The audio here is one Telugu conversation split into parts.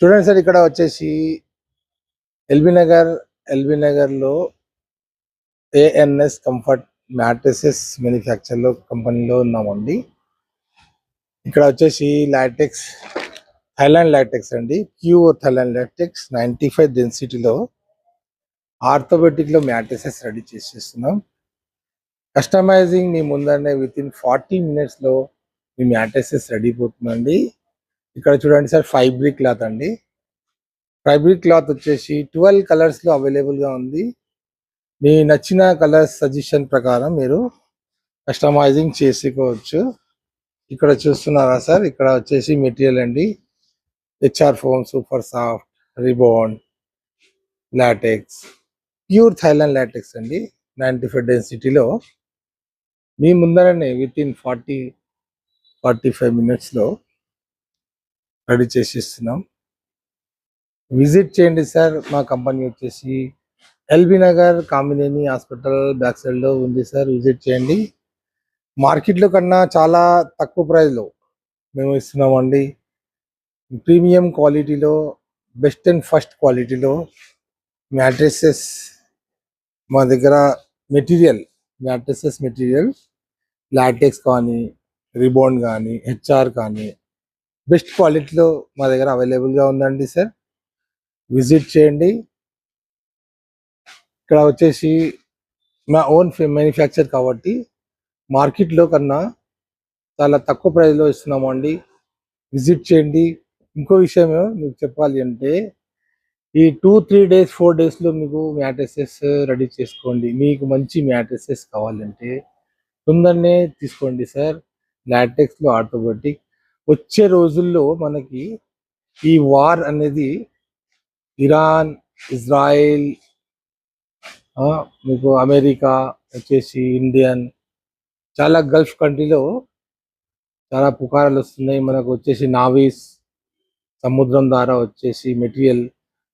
చూడండి సార్, ఇక్కడ వచ్చేసి ఎల్బీ నగర్ లో ఏఎన్ఎస్ కంఫర్ట్ మ్యాట్రెసెస్ మ్యానుఫ్యాక్చర్ లో కంపెనీలో ఉన్నామండి. ఇక్కడ వచ్చేసి లాటెక్స్, థైలాండ్ లాటెక్స్ అండి, ప్యూర్ థైలాండ్ లాటెక్స్ 95 డెన్సిటీలో ఆర్థోపెటిక్ లో మ్యాట్రెసెస్ రెడీ చేసేస్తున్నాం. కస్టమైజింగ్ మీ ముందరనే విత్ ఇన్ 40 minutes లో మీ మ్యాట్రెసెస్ రెడీ పోతుందండి. ఇక్కడ చూడండి సార్, ఫైబ్రిక్ క్లాత్ అండి. ఫైబ్రిక్ క్లాత్ వచ్చేసి 12 కలర్స్ లో అవైలబుల్ గా ఉంది. మీ నచ్చిన కలర్స్ సజెషన్ ప్రకారం మీరు కస్టమైజింగ్ చేసుకోవచ్చు. ఇక్కడ చూస్తున్నారా సార్, ఇక్కడ వచ్చేసి మెటీరియల్ అండి, HR foam, super soft, రిబాండ్, LaTeX, pure Thailand latex అండి. 95 డెన్సిటీలో మీ ముందరనే విత్ ఇన్ 40-45 minutes లో రెడీ చేసిస్తున్నాం. విజిట్ చేయండి సార్. మా కంపెనీ వచ్చేసి LB Nagar Kamineni hospital back side లో ఉంది సార్. విజిట్ చేయండి. మార్కెట్లో కన్నా చాలా తక్కువ ప్రైస్లో మేము ఇస్తున్నామండి. ప్రీమియం క్వాలిటీలో, బెస్ట్ అండ్ ఫస్ట్ క్వాలిటీలో మ్యాట్రెసెస్ మా దగ్గర మ్యాట్రెసెస్ మెటీరియల్ లాటెక్స్ కానీ, రిబాండ్ కానీ, హెచ్ఆర్ కానీ బెస్ట్ క్వాలిటీలో మా దగ్గర అవైలబుల్గా ఉందండి సార్. విజిట్ చేయండి. ఇక్కడ వచ్చేసి మా ఓన్ మ్యానుఫ్యాక్చర్ కాబట్టి మార్కెట్లో కన్నా చాలా తక్కువ ప్రైస్లో ఇస్తున్నామండి. విజిట్ చేయండి. ఇంకో విషయం మీకు చెప్పాలి అంటే, ఈ 2-3 days 4 daysలో మీకు మ్యాట్రెసెస్ రెడీ చేసుకోండి. మీకు మంచి మ్యాట్రెసెస్ కావాలంటే తొందరనే తీసుకోండి సార్. లాటెక్స్లో ఆర్థోపెటిక్. వచ్చే రోజుల్లో మనకి ఈ వార్ అనేది ఇరాన్, ఇజ్రాయెల్, మీకు అమెరికా, వచ్చేసి ఇండియన్, చాలా గల్ఫ్ కంట్రీలో చాలా పుకారాలు వస్తున్నాయి. మనకు వచ్చేసి నావీస్, సముద్రం ద్వారా వచ్చేసి మెటీరియల్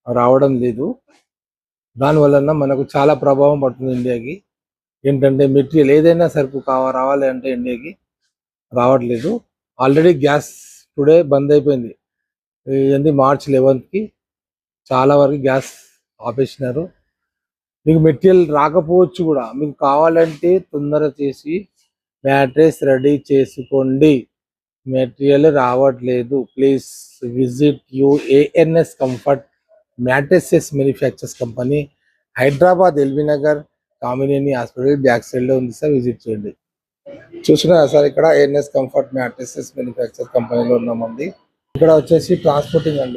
రావడం లేదు. దానివలన మనకు చాలా ప్రభావం పడుతుంది ఇండియాకి. ఏంటంటే మెటీరియల్ ఏదైనా సరుకు రావాలి అంటే ఇండియాకి రావట్లేదు. ఆల్రెడీ గ్యాస్ టుడే బంద్ అయిపోయింది. ఏంది March 11th చాలా వరకు గ్యాస్ ఆపేసినారు. మీకు మెటీరియల్ రాకపోవచ్చు కూడా. మీకు కావాలంటే తొందర చేసి మ్యాట్రెస్ రెడీ చేసుకోండి. మెటీరియల్ రావట్లేదు. Please visit ANS comfort mattresses manufacturers company, Hyderabad, LB Nagar Kamineni hospital back side లో ఉంది సార్. విజిట్ చేయండి. చూస్తున్నారా సార్, ఇక్కడ ఏఎన్ఎస్ కంఫర్ట్ మ్యాట్రెసెస్ మ్యానుఫ్యాక్చర్ కంపెనీలో ఉన్నామండి. ఇక్కడ వచ్చేసి ట్రాన్స్పోర్టింగ్ అండి.